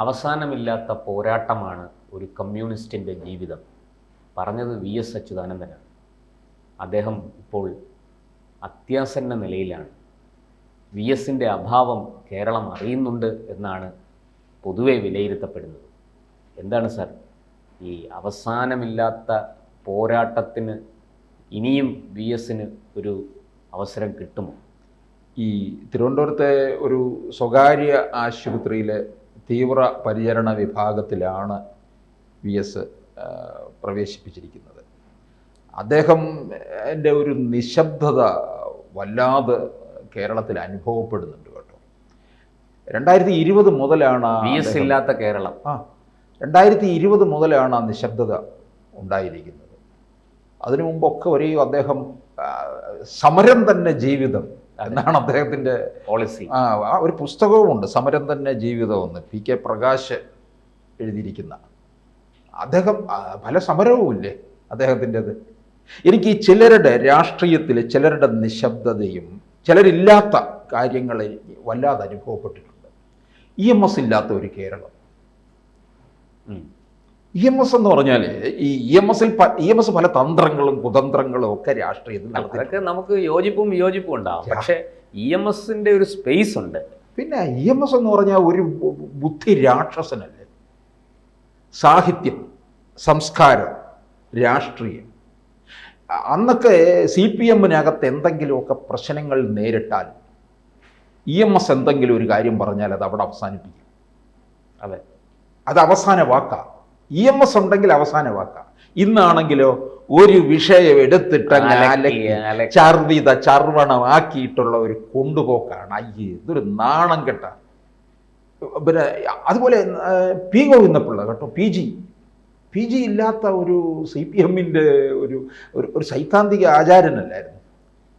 അവസാനമില്ലാത്ത പോരാട്ടമാണ് ഒരു കമ്മ്യൂണിസ്റ്റിൻ്റെ ജീവിതം. പറഞ്ഞത് VS അച്യുതാനന്ദനാണ്. അദ്ദേഹം ഇപ്പോൾ അത്യാസന്ന നിലയിലാണ്. VSൻ്റെ അഭാവം കേരളം അറിയുന്നുണ്ട് എന്നാണ് പൊതുവെ വിലയിരുത്തപ്പെടുന്നത്. എന്താണ് സാർ ഈ അവസാനമില്ലാത്ത പോരാട്ടത്തിന് ഇനിയും VSന് ഒരു അവസരം കിട്ടുമോ? ഈ തിരുവനന്തപുരത്തെ ഒരു സ്വകാര്യ ആശുപത്രിയിലെ തീവ്ര പരിചരണ വിഭാഗത്തിലാണ് VS പ്രവേശിപ്പിച്ചിരിക്കുന്നത്. അദ്ദേഹം എൻ്റെ ഒരു നിശബ്ദത വല്ലാതെ കേരളത്തിൽ അനുഭവപ്പെടുന്നുണ്ട് കേട്ടോ. 2020 മുതലാണ് VS ഇല്ലാത്ത കേരളം. 2020 മുതലാണ് ആ നിശബ്ദത ഉണ്ടായിരിക്കുന്നത്. അതിനു മുമ്പൊക്കെ അദ്ദേഹം സമരം തന്നെ ജീവിതം എന്നാണ് അദ്ദേഹത്തിൻ്റെ പോളിസി. ഒരു പുസ്തകവുമുണ്ട്, സമരം തന്നെ ജീവിതമെന്ന്, PK പ്രകാശ് എഴുതിയിരിക്കുന്ന. അദ്ദേഹം പല സമരവുമില്ലേ അദ്ദേഹത്തിൻ്റെത്. എനിക്ക് ഈ ചിലരുടെ രാഷ്ട്രീയത്തിൽ ചിലരുടെ നിശബ്ദതയും ചിലരില്ലാത്ത കാര്യങ്ങളെ വല്ലാതെ അനുഭവപ്പെട്ടിട്ടുണ്ട്. EMS ഇല്ലാത്ത ഒരു കേരളം. EMS എന്ന് പറഞ്ഞാൽ ഈ EMS പല തന്ത്രങ്ങളും കുതന്ത്രങ്ങളും ഒക്കെ രാഷ്ട്രീയത്തിൽ അതൊക്കെ നമുക്ക് യോജിപ്പും വിയോജിപ്പും ഉണ്ടാവും. പക്ഷേ EMSന്റെ ഒരു സ്പേസ് ഉണ്ട്. പിന്നെ EMS എന്ന് പറഞ്ഞാൽ ഒരു ബുദ്ധി രാക്ഷസനല്ലേ. സാഹിത്യം, സംസ്കാരം, രാഷ്ട്രീയം. അന്നൊക്കെ CPMനകത്ത് എന്തെങ്കിലുമൊക്കെ പ്രശ്നങ്ങൾ നേരിട്ടാൽ EMS എന്തെങ്കിലും ഒരു കാര്യം പറഞ്ഞാൽ അത് അവിടെ അവസാനിപ്പിക്കും. അതെ, അത് അവസാന വാക്കാണ്. EMS ഉണ്ടെങ്കിൽ അവസാന വാക്കാണ്. ഇന്നാണെങ്കിലോ ഒരു വിഷയം എടുത്തിട്ട് ചർവണമാക്കിയിട്ടുള്ള ഒരു കൊണ്ടുപോക്കാണ്. അയ്യേ, ഇതൊരു നാണം കെട്ട. പിന്നെ അതുപോലെ P ഗോവിന്ദപിള്ള കേട്ടോ, PG ഇല്ലാത്ത ഒരു CPMൻ്റെ ഒരു സൈദ്ധാന്തിക ആചാര്യനല്ലായിരുന്നു.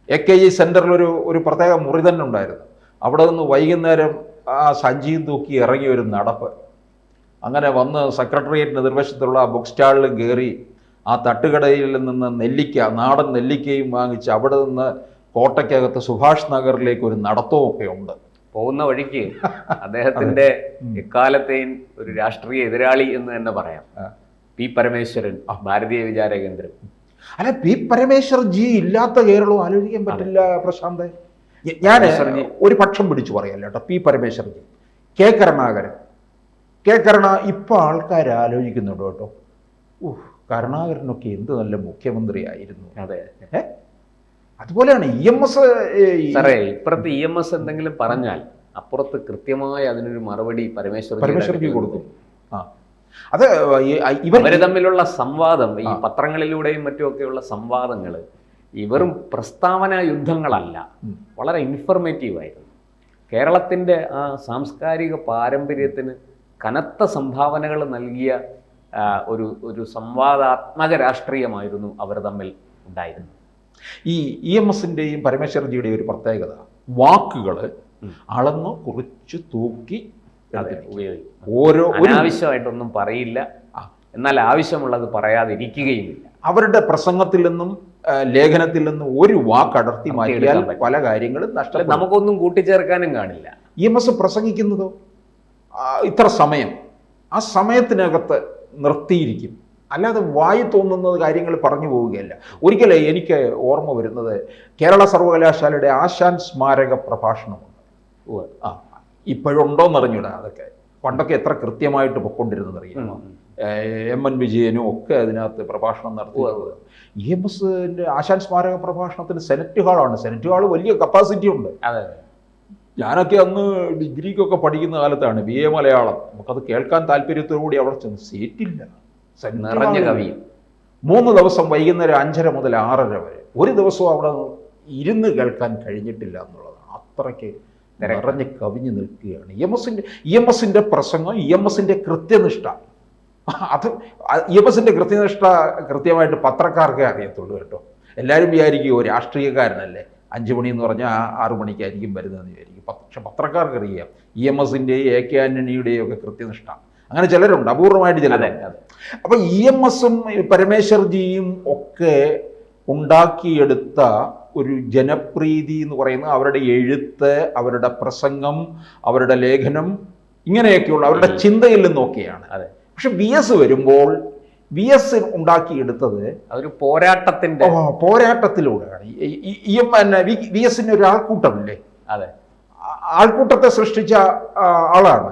AKG സെൻറ്ററിൽ ഒരു പ്രത്യേക മുറി തന്നെ ഉണ്ടായിരുന്നു. അവിടെ നിന്ന് വൈകുന്നേരം ആ സഞ്ചിയും തൂക്കി ഇറങ്ങിയ ഒരു നടപ്പ്. അങ്ങനെ വന്ന് സെക്രട്ടേറിയറ്റിന് നിർവശത്തുള്ള ബുക്ക് സ്റ്റാളിൽ കയറി ആ തട്ടുകടയിൽ നിന്ന് നാടൻ നെല്ലിക്കയും വാങ്ങിച്ച് അവിടെ നിന്ന് കോട്ടയ്ക്കകത്ത് സുഭാഷ് നഗറിലേക്ക് ഒരു നടത്തവും ഒക്കെ ഉണ്ട്. പോകുന്ന വഴിക്ക് അദ്ദേഹത്തിൻ്റെ എക്കാലത്തെയും ഒരു രാഷ്ട്രീയ എതിരാളി എന്ന് തന്നെ പറയാം, P പരമേശ്വരൻ, ഭാരതീയ വിചാര കേന്ദ്രം. അല്ല, P പരമേശ്വർജി ഇല്ലാത്ത കേരളവും ആലോചിക്കാൻ പറ്റില്ല പ്രശാന്ത്. ഞാൻ ഒരു പക്ഷം പിടിച്ചു പറയല്ല കേട്ടോ. P പരമേശ്വർജി, കരുണ ഇപ്പം ആൾക്കാർ ആലോചിക്കുന്നുണ്ട് കേട്ടോ. കരുണാകരനൊക്കെ എന്ത് നല്ല മുഖ്യമന്ത്രിയായിരുന്നു. അതെ, അതുപോലെയാണ് EMS. സാറേ, ഇപ്പുറത്ത് EMS എന്തെങ്കിലും പറഞ്ഞാൽ അപ്പുറത്ത് കൃത്യമായി അതിനൊരു മറുപടി പരമേശ്വരജി കൊടുക്കും. അത് ഇവർ തമ്മിലുള്ള സംവാദം, ഈ പത്രങ്ങളിലൂടെയും മറ്റുമൊക്കെയുള്ള സംവാദങ്ങൾ ഇവരും പ്രസ്താവന യുദ്ധങ്ങളല്ല, വളരെ ഇൻഫർമേറ്റീവായിരുന്നു. കേരളത്തിൻ്റെ ആ സാംസ്കാരിക പാരമ്പര്യത്തിന് കനത്ത സംഭാവനകൾ നൽകിയ ഒരു സംവാദാത്മക രാഷ്ട്രീയമായിരുന്നു അവർ തമ്മിൽ ഉണ്ടായിരുന്നത്. ഈ EMSൻ്റെയും പരമേശ്വർജിയുടെയും ഒരു പ്രത്യേകത, വാക്കുകൾ അളന്ന് കുറിച്ച് തൂക്കി ഓരോ അനാവശ്യമായിട്ടൊന്നും പറയില്ല, എന്നാൽ ആവശ്യമുള്ളത് പറയാതിരിക്കുകയുമില്ല. അവരുടെ പ്രസംഗത്തിൽ നിന്നും ലേഖനത്തിൽ നിന്നും ഒരു വാക്കടർത്തി മാറ്റിയാൽ പല കാര്യങ്ങളും നഷ്ടപ്പെടും. നമുക്കൊന്നും കൂട്ടിച്ചേർക്കാനും കാണില്ല. EMS പ്രസംഗിക്കുന്നതോ ഇത്ര സമയം, ആ സമയത്തിനകത്ത് നിർത്തിയിരിക്കും, അല്ലാതെ വായി തോന്നുന്നത് കാര്യങ്ങൾ പറഞ്ഞു പോവുകയല്ല. ഒരിക്കലേ എനിക്ക് ഓർമ്മ വരുന്നത് കേരള സർവകലാശാലയുടെ ആശാൻ സ്മാരക പ്രഭാഷണമുണ്ട്. ഇപ്പോഴുണ്ടോയെന്ന് അറിഞ്ഞൂടാ. അതൊക്കെ പണ്ടൊക്കെ എത്ര കൃത്യമായിട്ട് പൊക്കൊണ്ടിരുന്നത് അറിയാമോ. MN വിജയനും ഒക്കെ അതിനകത്ത് പ്രഭാഷണം നടത്തുന്നത്. EMSൻ്റെ ആശാൻ സ്മാരക പ്രഭാഷണത്തിന് സെനറ്റ് ഹാളാണ്. സെനറ്റ് ഹാൾ വലിയ കപ്പാസിറ്റി ഉണ്ട്. ഞാനൊക്കെ അന്ന് ഡിഗ്രിക്കൊക്കെ പഠിക്കുന്ന കാലത്താണ് BA മലയാളം. നമുക്കത് കേൾക്കാൻ താല്പര്യത്തോടുകൂടി അവിടെ ചെന്ന് സീറ്റില്ല. 3 ദിവസം വൈകുന്നേരം 5:30 മുതൽ 6:30 വരെ ഒരു ദിവസവും അവിടെ ഇരുന്ന് കേൾക്കാൻ കഴിഞ്ഞിട്ടില്ല എന്നുള്ളതാണ്. അത്രയ്ക്ക് നിറഞ്ഞ് കവിഞ്ഞു നിൽക്കുകയാണ് EMSൻ്റെ പ്രസംഗം, EMSൻ്റെ കൃത്യനിഷ്ഠ. അത് EMSൻ്റെ കൃത്യനിഷ്ഠ കൃത്യമായിട്ട് പത്രക്കാർക്കേ അറിയത്തുള്ളൂ കേട്ടോ. എല്ലാവരും വിചാരിക്കും രാഷ്ട്രീയക്കാരനല്ലേ 5 മണി എന്ന് പറഞ്ഞാൽ 6 മണിക്കായിരിക്കും വരുന്നതെന്ന് വിചാരിക്കും. പക്ഷെ പത്രക്കാർക്ക് അറിയാം EMSൻ്റെയും AK ആന്റണിയുടെയും ഒക്കെ കൃത്യനിഷ്ഠ. അങ്ങനെ ചിലരുണ്ട്, അപൂർവമായിട്ട് ചിലരുണ്ട്. അപ്പം EMSും പരമേശ്വർജിയും ഒക്കെ ഉണ്ടാക്കിയെടുത്ത ഒരു ജനപ്രീതി എന്ന് പറയുന്നത് അവരുടെ എഴുത്ത്, അവരുടെ പ്രസംഗം, അവരുടെ ലേഖനം ഇങ്ങനെയൊക്കെയുള്ള അവരുടെ ചിന്തയിൽ നിന്നൊക്കെയാണ്. അതെ. പക്ഷെ വി എസ് വരുമ്പോൾ വി എസ് ഉണ്ടാക്കിയെടുത്തത് അതൊരു പോരാട്ടത്തിലൂടെയാണ്. വി എസിന് ഒരു ആൾക്കൂട്ടമില്ലേ? അതെ. ആൾക്കൂട്ടത്തെ സൃഷ്ടിച്ച ആളാണ്.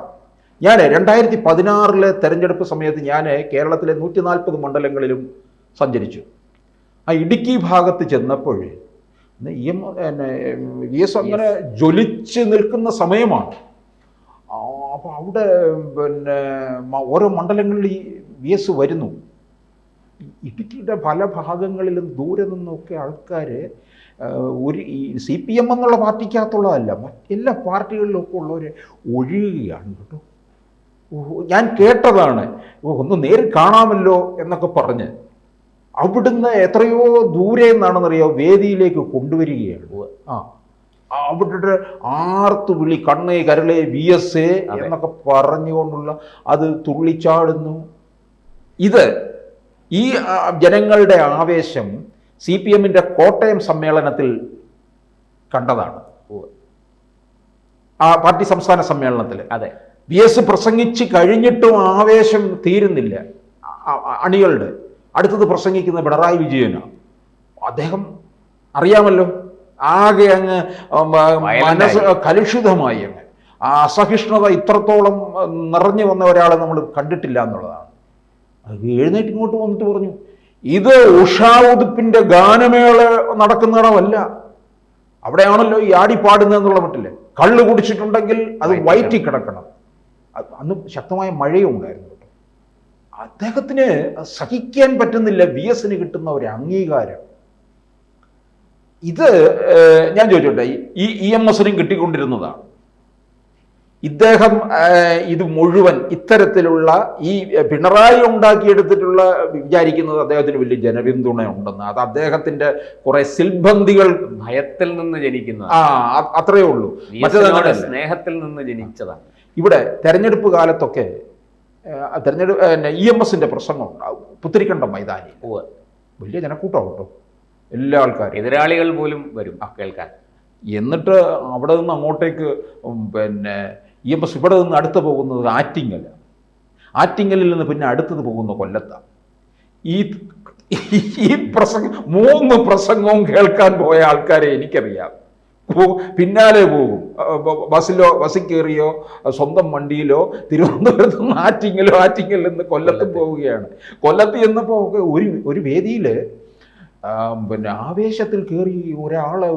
ഞാൻ 2016 തെരഞ്ഞെടുപ്പ് സമയത്ത് ഞാൻ കേരളത്തിലെ 140 മണ്ഡലങ്ങളിലും സഞ്ചരിച്ചു. ആ ഇടുക്കി ഭാഗത്ത് ചെന്നപ്പോൾ വി എസ് അങ്ങനെ ജ്വലിച്ച് നിൽക്കുന്ന സമയമാണ്. അപ്പോൾ അവിടെ ഓരോ മണ്ഡലങ്ങളിൽ ഈ വി എസ് വരുന്നു. ഇടുക്കിയുടെ പല ഭാഗങ്ങളിലും ദൂരെ നിന്നൊക്കെ ആൾക്കാർ ഈ CPM എന്നുള്ള പാർട്ടിക്കകത്തുള്ളതല്ല, മറ്റെല്ലാ പാർട്ടികളിലൊക്കെ ഉള്ളവർ ഒഴുകുകയാണ് കേട്ടോ. ഞാൻ കേട്ടതാണ്, ഒന്ന് നേരിൽ കാണാമല്ലോ എന്നൊക്കെ പറഞ്ഞ് അവിടുന്ന് എത്രയോ ദൂരെ നിന്നാണെന്നറിയാം വേദിയിലേക്ക് കൊണ്ടുവരികയാണ്. അവിടെ ആർത്തു വിളി, കണ്ണേ കരളെ വി എസ് എന്നൊക്കെ പറഞ്ഞുകൊണ്ടുള്ള അത് തുള്ളിച്ചാടുന്നു. ഇത് ഈ ജനങ്ങളുടെ ആവേശം CPM കോട്ടയം സമ്മേളനത്തിൽ കണ്ടതാണ്. ആ പാർട്ടി സംസ്ഥാന സമ്മേളനത്തിൽ അതെ വി എസ് പ്രസംഗിച്ച് കഴിഞ്ഞിട്ടും ആവേശം തീരുന്നില്ല അണികളുടെ. അടുത്തത് പ്രസംഗിക്കുന്ന പിണറായി വിജയനാണ്. അദ്ദേഹം അറിയാമല്ലോ, ആകെ അങ്ങ് മനസ്സ് കലുഷിതമായി അങ്ങ് ആ അസഹിഷ്ണുത ഇത്രത്തോളം നിറഞ്ഞു വന്ന ഒരാളെ നമ്മൾ കണ്ടിട്ടില്ല എന്നുള്ളതാണ്. അത് എഴുന്നേറ്റ് ഇങ്ങോട്ട് വന്നിട്ട് പറഞ്ഞു, ഇത് ഉഷാ ഉതുപ്പിന്റെ ഗാനമേള നടക്കുന്നിടമല്ല, അവിടെയാണല്ലോ ഈ ആടിപ്പാടുന്നതെന്നുള്ള മട്ടില്ലേ. കള്ള് കുടിച്ചിട്ടുണ്ടെങ്കിൽ അത് വയറ്റി കിടക്കണം. അന്ന് ശക്തമായ മഴയും ഉണ്ടായിരുന്നു കേട്ടോ. അദ്ദേഹത്തിന് സഹിക്കാൻ പറ്റുന്നില്ല വി എസിന് കിട്ടുന്ന ഒരു അംഗീകാരം. ഇത് ഞാൻ ചോദിച്ചോട്ടെ, ഈ EMS കിട്ടിക്കൊണ്ടിരുന്നതാണ്. ഇദ്ദേഹം ഇത് മുഴുവൻ ഇത്തരത്തിലുള്ള ഈ പിണറായി ഉണ്ടാക്കിയെടുത്തിട്ടുള്ള വിചാരിക്കുന്നത് അദ്ദേഹത്തിന് വലിയ ജനപിന്തുണ ഉണ്ടെന്ന്. അത് അദ്ദേഹത്തിന്റെ കുറെ സിൽബന്ധികൾ ഭയത്തിൽ നിന്ന് ജനിക്കുന്ന അത്രയേ ഉള്ളൂ, മറ്റേ സ്നേഹത്തിൽ നിന്ന് ജനിച്ചതാണ്. ഇവിടെ തെരഞ്ഞെടുപ്പ് കാലത്തൊക്കെ EMS പ്രസംഗം ഉണ്ടാവും പുത്തിരിക്കണ്ടം മൈതാനിയിൽ. വലിയ ജനക്കൂട്ടം കേട്ടോ, എല്ലാ ആൾക്കാരും, എതിരാളികൾ പോലും വരും കേൾക്കാൻ. എന്നിട്ട് അവിടെ നിന്ന് അങ്ങോട്ടേക്ക് EMS ഇവിടെ നിന്ന് അടുത്ത് പോകുന്നത് ആറ്റിങ്ങൽ, ആറ്റിങ്ങലിൽ നിന്ന് പിന്നെ അടുത്തത് പോകുന്ന കൊല്ലത്താണ്. ഈ പ്രസംഗം 3 പ്രസംഗവും കേൾക്കാൻ പോയ ആൾക്കാരെ എനിക്കറിയാം. പിന്നാലെ പോകും, ബസ്സിൽ കയറിയോ സ്വന്തം വണ്ടിയിലോ തിരുവനന്തപുരത്ത് നിന്ന് ആറ്റിങ്ങലിൽ നിന്ന് കൊല്ലത്തും പോവുകയാണ്. കൊല്ലത്ത് ചെന്നപ്പോൾ ഒരു വേദിയിൽ ആവേശത്തിൽ കയറി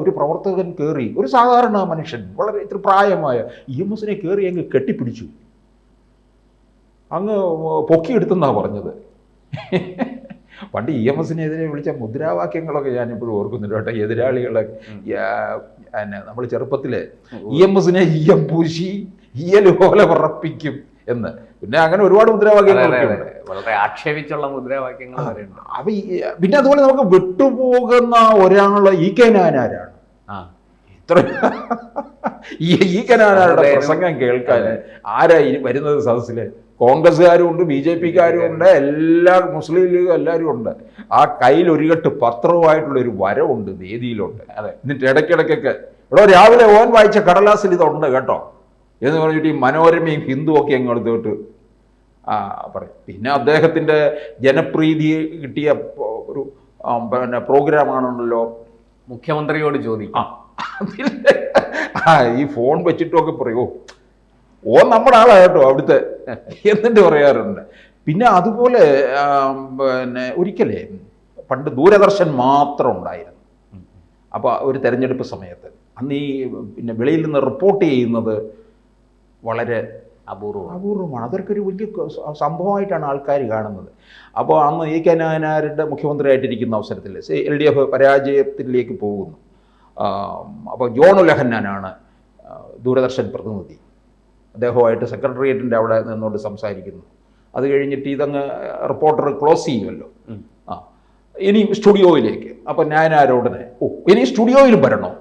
ഒരു പ്രവർത്തകൻ കയറി, ഒരു സാധാരണ മനുഷ്യൻ, വളരെ ഇത്ര പ്രായമായ EMS കയറി അങ്ങ് കെട്ടിപ്പിടിച്ചു, അങ്ങ് പൊക്കിയെടുത്തെന്നാണ് പറഞ്ഞത്. പണ്ട് EMS വിളിച്ച മുദ്രാവാക്യങ്ങളൊക്കെ ഞാനിപ്പോഴും ഓർക്കുന്നുണ്ട് കേട്ടോ. എതിരാളികളെ നമ്മൾ ചെറുപ്പത്തിൽ EMS ഈയം പൂശി ഈയൽ പോലെ പറപ്പിക്കും എന്ന്, പിന്നെ അങ്ങനെ ഒരുപാട് മുദ്രാവാക്യങ്ങളൊക്കെ വളരെ ആക്ഷേപിച്ചുള്ള മുദ്രാവാക്യങ്ങൾ വരെയുണ്ട്. പിന്നെ അതുപോലെ നമുക്ക് വിട്ടുപോകുന്ന ഒരാള് EK നായനാരാണ്. ഇത്ര EK നായനാരുടെ പ്രസംഗം കേൾക്കാൻ ആരാ വരുന്നത് സദസ്സില്? കോൺഗ്രസ്സുകാരും ഉണ്ട്, BJPക്കാരും ഉണ്ട്, എല്ലാ മുസ്ലിം ലീഗും എല്ലാവരും ഉണ്ട്. ആ കയ്യിൽ ഒരു കെട്ട് പത്രവുമായിട്ടുള്ളൊരു വരവുണ്ട്, വേദിയിലുണ്ട്. അതെ. എന്നിട്ട് ഇടയ്ക്കിടയ്ക്കൊക്കെ ഇവിടെ രാവിലെ ഓൻ വായിച്ച കടലാസിൽ ഇതുണ്ട് കേട്ടോ എന്ന് പറഞ്ഞിട്ട് ഈ മനോരമയും ഹിന്ദുവും ഒക്കെ അങ്ങ് എടുത്തിട്ട് പറയും. പിന്നെ അദ്ദേഹത്തിൻ്റെ ജനപ്രീതി കിട്ടിയ ഒരു പ്രോഗ്രാമാണല്ലോ മുഖ്യമന്ത്രിയോട് ചോദിക്കും. ഈ ഫോൺ വെച്ചിട്ടൊക്കെ പറയുമോ, നമ്മുടെ ആളാ കേട്ടോ അവിടുത്തെ എന്നിട്ട് പറയാറുണ്ട്. പിന്നെ അതുപോലെ ഒരിക്കലേ പണ്ട് ദൂരദർശൻ മാത്രം ഉണ്ടായിരുന്നു. അപ്പോൾ ഒരു തെരഞ്ഞെടുപ്പ് സമയത്ത് അന്ന് പിന്നെ വെളിയിൽ നിന്ന് റിപ്പോർട്ട് ചെയ്യുന്നത് വളരെ അപൂർവമാണ്. അതൊക്കെ ഒരു വലിയ സംഭവമായിട്ടാണ് ആൾക്കാർ കാണുന്നത്. അപ്പോൾ അന്ന് EK നായനാരുടെ മുഖ്യമന്ത്രിയായിട്ടിരിക്കുന്ന അവസരത്തിൽ LDF പരാജയത്തിലേക്ക് പോകുന്നു. അപ്പോൾ ജോൺ ഉലഹന്നാനാണ് ദൂരദർശൻ പ്രതിനിധി. അദ്ദേഹവുമായിട്ട് സെക്രട്ടേറിയറ്റിൻ്റെ അവിടെ നിന്നുകൊണ്ട് സംസാരിക്കുന്നു. അത് കഴിഞ്ഞിട്ട് ഇതങ്ങ് റിപ്പോർട്ടർ ക്ലോസ് ചെയ്യുമല്ലോ. ഇനി സ്റ്റുഡിയോയിലേക്ക്. അപ്പം നായനാരോടനെ ഇനി സ്റ്റുഡിയോയിൽ വരണോ?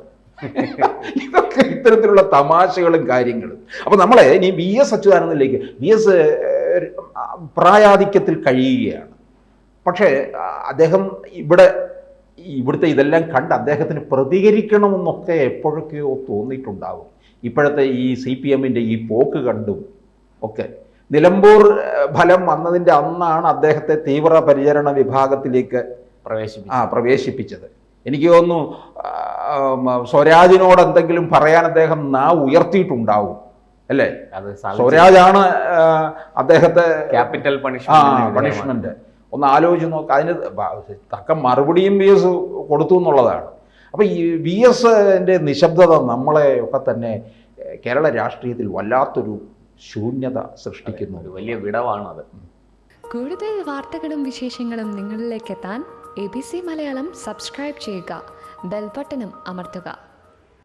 ഇതൊക്കെ ഇത്തരത്തിലുള്ള തമാശകളും കാര്യങ്ങളും. അപ്പം നമ്മളെ ഇനി VS അച്യുതാനന്ദനിലേക്ക്, VS പ്രായാധിക്യത്തിൽ കഴിയുകയാണ്. പക്ഷേ അദ്ദേഹം ഇവിടുത്തെ ഇതെല്ലാം കണ്ട് അദ്ദേഹത്തിന് പ്രതികരിക്കണമെന്നൊക്കെ എപ്പോഴൊക്കെയോ തോന്നിയിട്ടുണ്ടാകും. ഇപ്പോഴത്തെ ഈ CPM ഈ പോക്ക് കണ്ടും ഒക്കെ. നിലമ്പൂർ ഫലം വന്നതിൻ്റെ അന്നാണ് അദ്ദേഹത്തെ തീവ്ര പരിചരണ വിഭാഗത്തിലേക്ക് പ്രവേശിപ്പിച്ചത്. എനിക്ക് തോന്നുന്നു സ്വരാജിനോട് എന്തെങ്കിലും പറയാൻ അദ്ദേഹം ഉയർത്തിയിട്ടുണ്ടാവും അല്ലേ? സ്വരാജാണ് അദ്ദേഹത്തെ ക്യാപിറ്റൽ പണിഷ്മെന്റ്. ഒന്ന് ആലോചിച്ച് നോക്ക്. അതിന് തക്ക മറുപടിയും വി എസ് കൊടുത്തു എന്നുള്ളതാണ്. അപ്പോൾ ഈ വി എസിൻ്റെ നിശബ്ദത നമ്മളെ ഒക്കെ തന്നെ കേരള രാഷ്ട്രീയത്തിൽ വല്ലാത്തൊരു ശൂന്യത സൃഷ്ടിക്കുന്നു. ഒരു വലിയ വിടവാണത്. കൂടുതൽ വാർത്തകളും വിശേഷങ്ങളും നിങ്ങളിലേക്ക് എത്താൻ ABC മലയാളം സബ്സ്ക്രൈബ് ചെയ്യുക, ബെൽ ബട്ടണും അമർത്തുക.